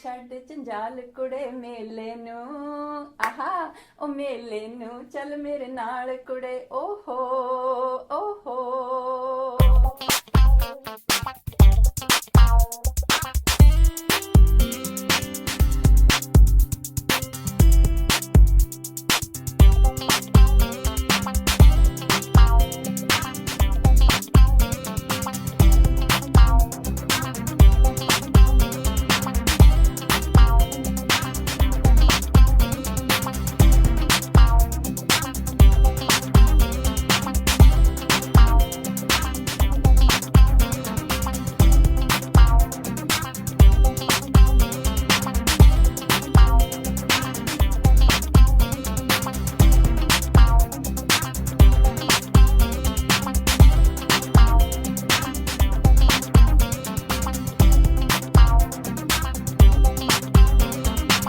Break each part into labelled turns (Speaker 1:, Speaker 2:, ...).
Speaker 1: ਛੱਡ ਜੰਜਾਲ ਕੁੜੇ ਮੇਲੇ ਨੂੰ ਆਹਾ ਉਹ ਮੇਲੇ ਨੂੰ ਚੱਲ ਮੇਰੇ ਨਾਲ ਕੁੜੇ ਓਹੋ ਓਹੋ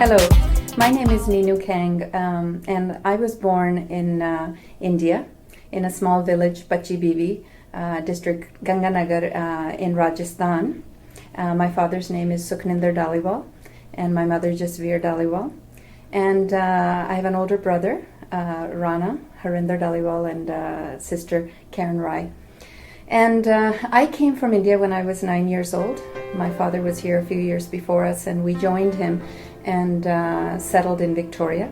Speaker 1: Hello, my name is Ninu Kang, and I was born in India, in a small village, Pachi Bibi, district Ganganagar in Rajasthan. My father's name is Sukhninder Dhaliwal, and my mother Jasveer Dhaliwal. And I have an older brother, Rana Harinder Dhaliwal, and sister Karen Rai. And I came from India when I was 9 years old. My father was here a few years before us, and we joined him and settled in Victoria.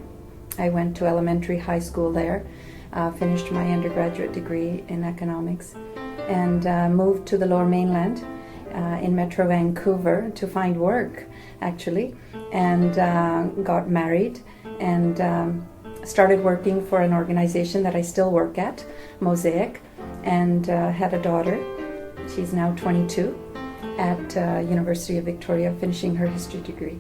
Speaker 1: I went to elementary high school there, finished my undergraduate degree in economics, and moved to the Lower Mainland in Metro Vancouver to find work, actually, and got married and started working for an organization that I still work at, Mosaic, and had a daughter. She's now 22 at University of Victoria, finishing her history degree.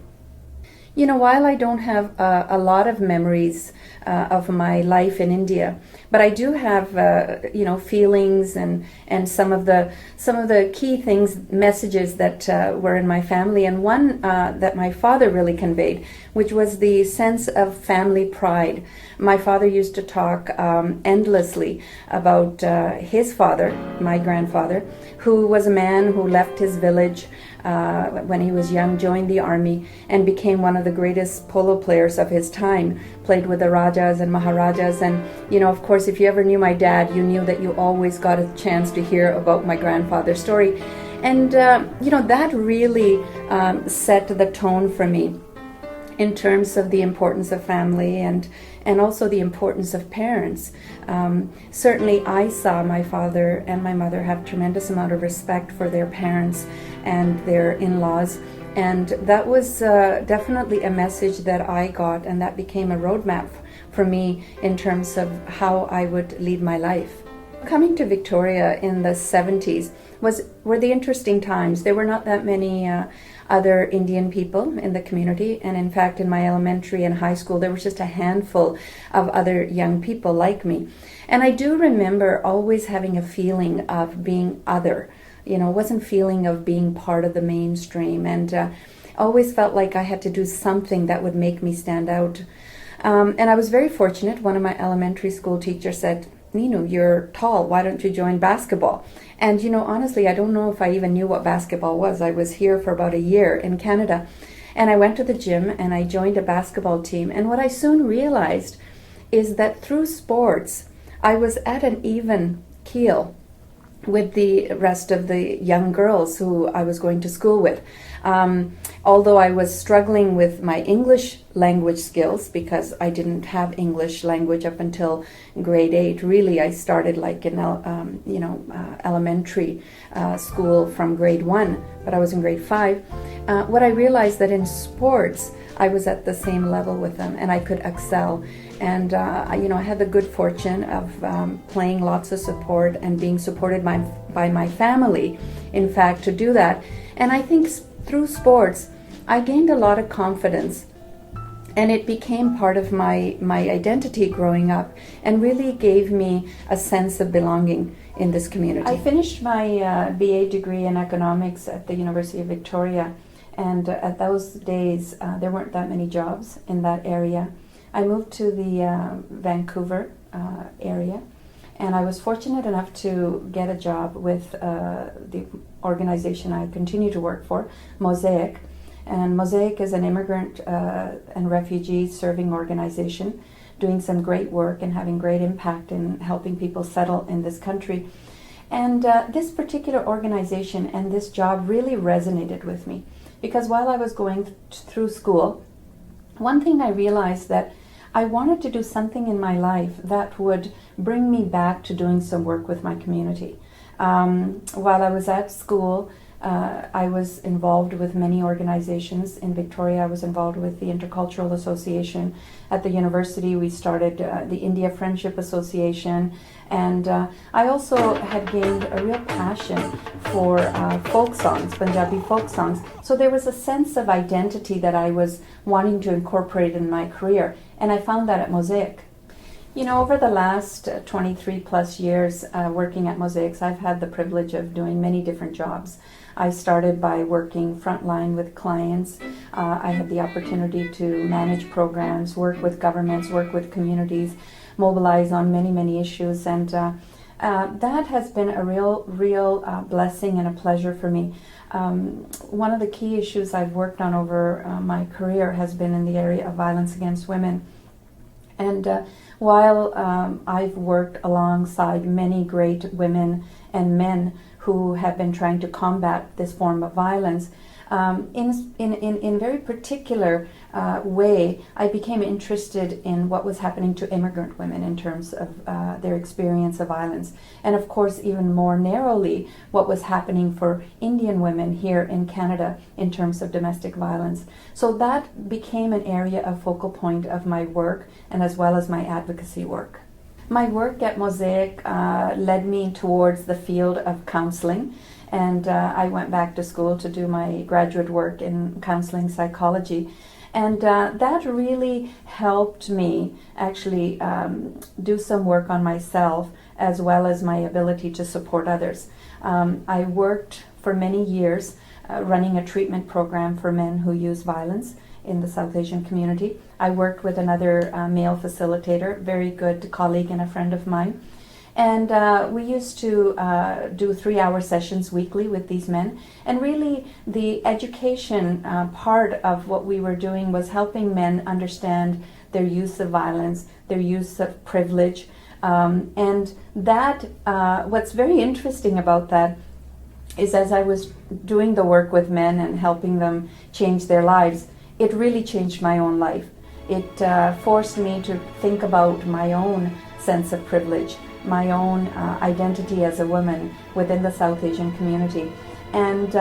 Speaker 1: You know, while I don't have a lot of memories of my life in India, but I do have feelings and some of the key things, messages that were in my family, and one that my father really conveyed, which was the sense of family pride. My father used to talk endlessly about his father, my grandfather, who was a man who left his village when he was young, joined the army, and became one of the greatest polo players of his time, played with the Rajas and Maharajas. And, you know, of course, if you ever knew my dad, you knew that you always got a chance to hear about my grandfather's story. And, that really set the tone for me in terms of the importance of family and also the importance of parents. Certainly I saw my father and my mother have tremendous amount of respect for their parents and their in-laws, and that was definitely a message that I got, and that became a roadmap for me in terms of how I would lead my life. Coming to Victoria in the 70s were the interesting times. There were not that many other Indian people in the community, and in fact in my elementary and high school there was just a handful of other young people like me. And I do remember always having a feeling of being other, wasn't feeling of being part of the mainstream, and always felt like I had to do something that would make me stand out. And I was very fortunate. One of my elementary school teachers said, "Ninu, you're tall, why don't you join basketball?" And honestly, I don't know if I even knew what basketball was. I was here for about a year in Canada, and I went to the gym and I joined a basketball team. And what I soon realized is that through sports, I was at an even keel with the rest of the young girls who I was going to school with. Although I was struggling with my English language skills because I didn't have English language up until grade 8. Really, I started like in elementary school from grade 1, but I was in grade 5. What I realized that in sports, I was at the same level with them and I could excel. And I had the good fortune of playing lots of support and being supported by my family, in fact, to do that. And I think through sports, I gained a lot of confidence, and it became part of my identity growing up and really gave me a sense of belonging in this community. I finished my BA degree in economics at the University of Victoria, and at those days, there weren't that many jobs in that area. I moved to the Vancouver area, and I was fortunate enough to get a job with the organization I continue to work for, Mosaic, And Mosaic is an immigrant and refugee serving organization doing some great work and having great impact in helping people settle in this country. And this particular organization and this job really resonated with me, because while I was going through school, one thing I realized that I wanted to do something in my life that would bring me back to doing some work with my community. While I was at school, I was involved with many organizations. In Victoria, I was involved with the Intercultural Association. At the university, we started the India Friendship Association. And I also had gained a real passion for folk songs, Punjabi folk songs. So there was a sense of identity that I was wanting to incorporate in my career. And I found that at Mosaic. You know, over the last 23 plus years working at Mosaics, I've had the privilege of doing many different jobs. I started by working frontline with clients. I had the opportunity to manage programs, work with governments, work with communities, mobilize on many, many issues. And that has been a real blessing and a pleasure for me. One of the key issues I've worked on over my career has been in the area of violence against women. And while I've worked alongside many great women and men who have been trying to combat this form of violence, in very particular way, I became interested in what was happening to immigrant women in terms of their experience of violence. And of course, even more narrowly, what was happening for Indian women here in Canada in terms of domestic violence. So that became an area of focal point of my work and as well as my advocacy work. My work at Mosaic led me towards the field of counseling, and I went back to school to do my graduate work in counseling psychology. And that really helped me actually do some work on myself as well as my ability to support others. I worked for many years running a treatment program for men who use violence in the South Asian community. I worked with another male facilitator, very good colleague and a friend of mine. And we used to do 3-hour sessions weekly with these men. And really the education part of what we were doing was helping men understand their use of violence, their use of privilege. And that, what's very interesting about that is as I was doing the work with men and helping them change their lives, it really changed my own life. It forced me to think about my own sense of privilege, my own identity as a woman within the South Asian community. And,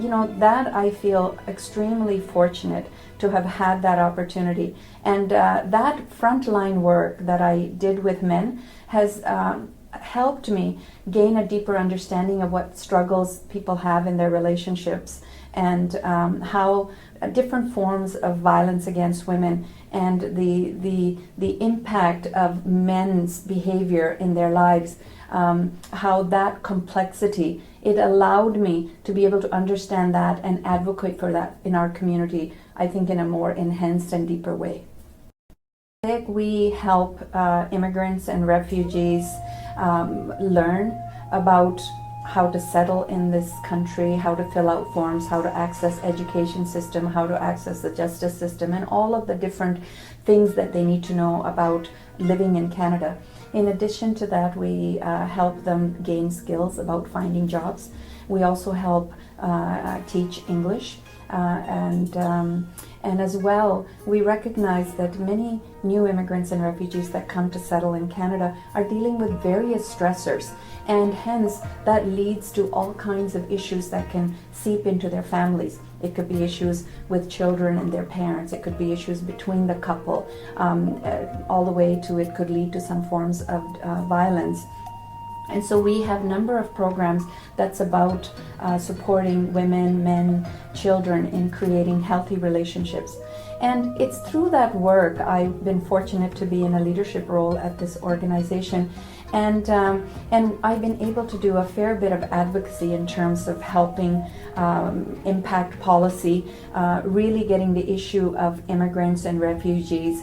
Speaker 1: you know, that I feel extremely fortunate to have had that opportunity. And that frontline work that I did with men has helped me gain a deeper understanding of what struggles people have in their relationships and how different forms of violence against women and the impact of men's behavior in their lives, how that complexity, it allowed me to be able to understand that and advocate for that in our community, I think in a more enhanced and deeper way. We help immigrants and refugees learn about how to settle in this country, how to fill out forms, how to access education system, how to access the justice system, and all of the different things that they need to know about living in Canada. In addition to that, we help them gain skills about finding jobs. We also help teach English. And as well, we recognize that many new immigrants and refugees that come to settle in Canada are dealing with various stressors, and hence that leads to all kinds of issues that can seep into their families. It could be issues with children and their parents, it could be issues between the couple, all the way to it could lead to some forms of violence. And so we have a number of programs that's about supporting women, men, children in creating healthy relationships. And it's through that work I've been fortunate to be in a leadership role at this organization. And I've been able to do a fair bit of advocacy in terms of helping impact policy, really getting the issue of immigrants and refugees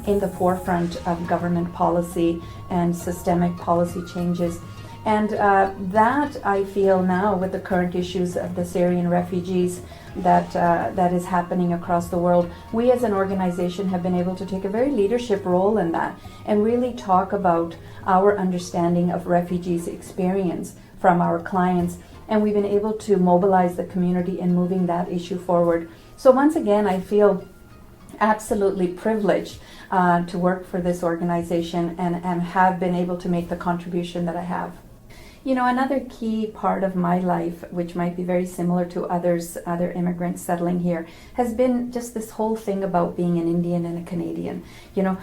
Speaker 1: in the forefront of government policy and systemic policy changes. And that I feel now with the current issues of the Syrian refugees that is happening across the world, we as an organization have been able to take a very leadership role in that and really talk about our understanding of refugees' experience from our clients. And we've been able to mobilize the community in moving that issue forward. So once again, I feel absolutely privileged to work for this organization and have been able to make the contribution that I have. You know, another key part of my life, which might be very similar to other immigrants settling here, has been just this whole thing about being an Indian and a Canadian. You know,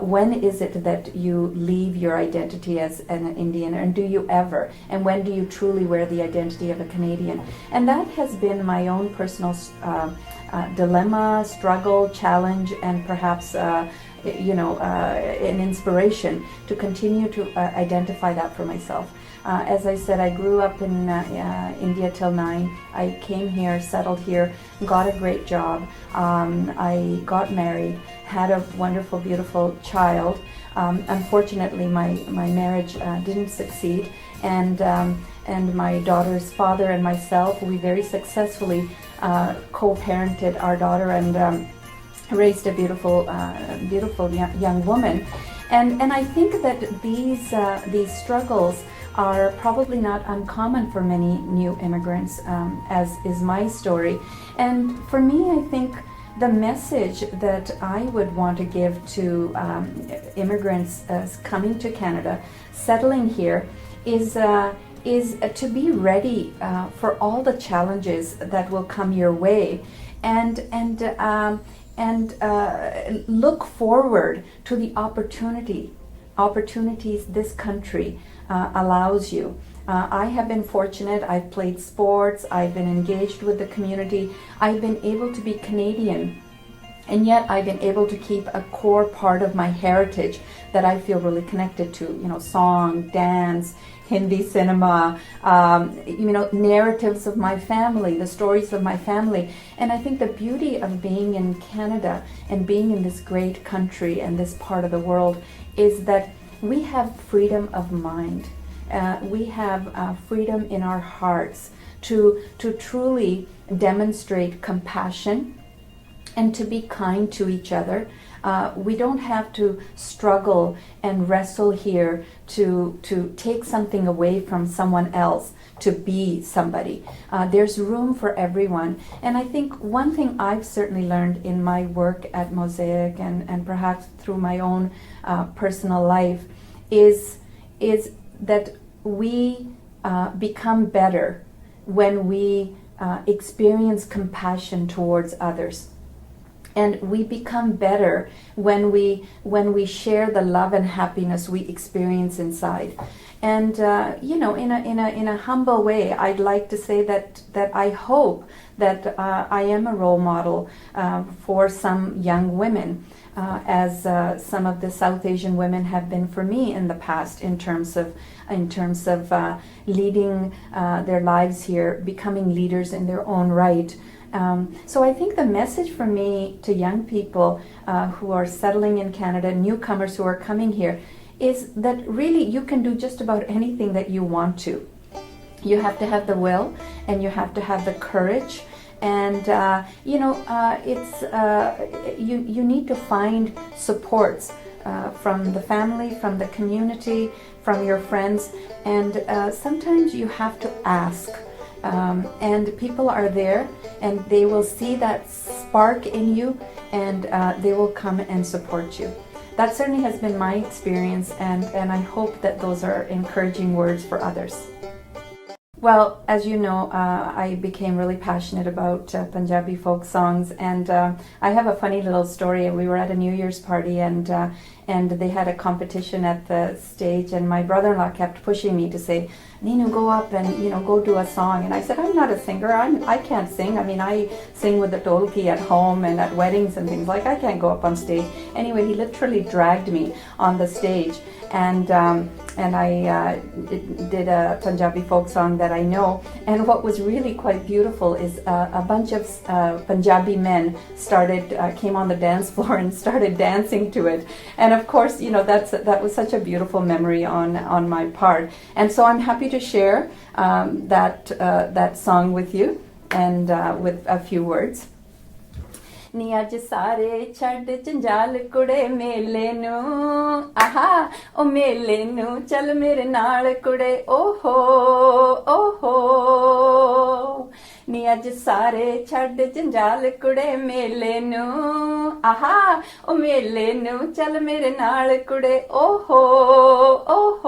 Speaker 1: when is it that you leave your identity as an Indian, and do you ever? And when do you truly wear the identity of a Canadian? And that has been my own personal dilemma, struggle, challenge, and perhaps an inspiration to continue to identify that for myself. As I said, I grew up in India till 9. I came here, settled here, got a great job. I got married, had a wonderful, beautiful child. Unfortunately, my marriage didn't succeed, and my daughter's father and myself, we very successfully co-parented our daughter and raised a beautiful young woman. And I think that these struggles are probably not uncommon for many new immigrants, as is my story. And for me, I think the message that I would want to give to immigrants coming to Canada, settling here, is to be ready for all the challenges that will come your way, and look forward to the opportunities this country allows you. I have been fortunate. I've played sports. I've been engaged with the community. I've been able to be Canadian, and yet I've been able to keep a core part of my heritage that I feel really connected to. You know, song, dance, Hindi cinema, narratives of my family, the stories of my family. And I think the beauty of being in Canada and being in this great country and this part of the world is that we have freedom of mind. We have freedom in our hearts to truly demonstrate compassion and to be kind to each other. We don't have to struggle and wrestle here to take something away from someone else to be somebody. There's room for everyone. And I think one thing I've certainly learned in my work at Mosaic and perhaps through my own personal life is that we become better when we experience compassion towards others. And we become better when we share the love and happiness we experience inside. And in a humble way, I'd like to say that I hope that I am a role model for some young women, as some of the South Asian women have been for me in the past, in terms of leading their lives here, becoming leaders in their own right. So I think the message for me to young people who are settling in Canada, newcomers who are coming here, is that really you can do just about anything that you want to. You have to have the will, and you have to have the courage, and you need to find supports from the family, from the community, from your friends, and sometimes you have to ask. And people are there, and they will see that spark in you, and they will come and support you. That certainly has been my experience, and I hope that those are encouraging words for others. Well, as you know, I became really passionate about Punjabi folk songs, and I have a funny little story. We were at a New Year's party, and they had a competition at the stage, and my brother-in-law kept pushing me to say, Ninu, go up and go do a song. And I said, I'm not a singer. I can't sing. I mean, I sing with the dolki at home and at weddings and things. Like, I can't go up on stage. Anyway, he literally dragged me on the stage, and and I did a Punjabi folk song that I know. And what was really quite beautiful is a bunch of Punjabi men came on the dance floor and started dancing to it. And of course, that was such a beautiful memory on my part. And so I'm happy to share that song with you, and with a few words. ਨੀ ਅੱਜ ਸਾਰੇ ਛੱਡ ਜੰਜਾਲ ਕੁੜੇ ਮੇਲੇ ਨੂੰ, ਆਹਾ ਉਹ ਮੇਲੇ ਨੂੰ ਚੱਲ ਮੇਰੇ ਨਾਲ ਕੁੜੇ, ਓਹੋ ਓਹੋ। ਨੀ ਅੱਜ ਸਾਰੇ ਛੱਡ ਜੰਜਾਲ ਕੁੜੇ ਮੇਲੇ ਨੂੰ, ਆਹਾ ਉਹ ਮੇਲੇ ਨੂੰ ਚੱਲ ਮੇਰੇ ਨਾਲ ਕੁੜੇ, ਓਹੋ ਓਹੋ।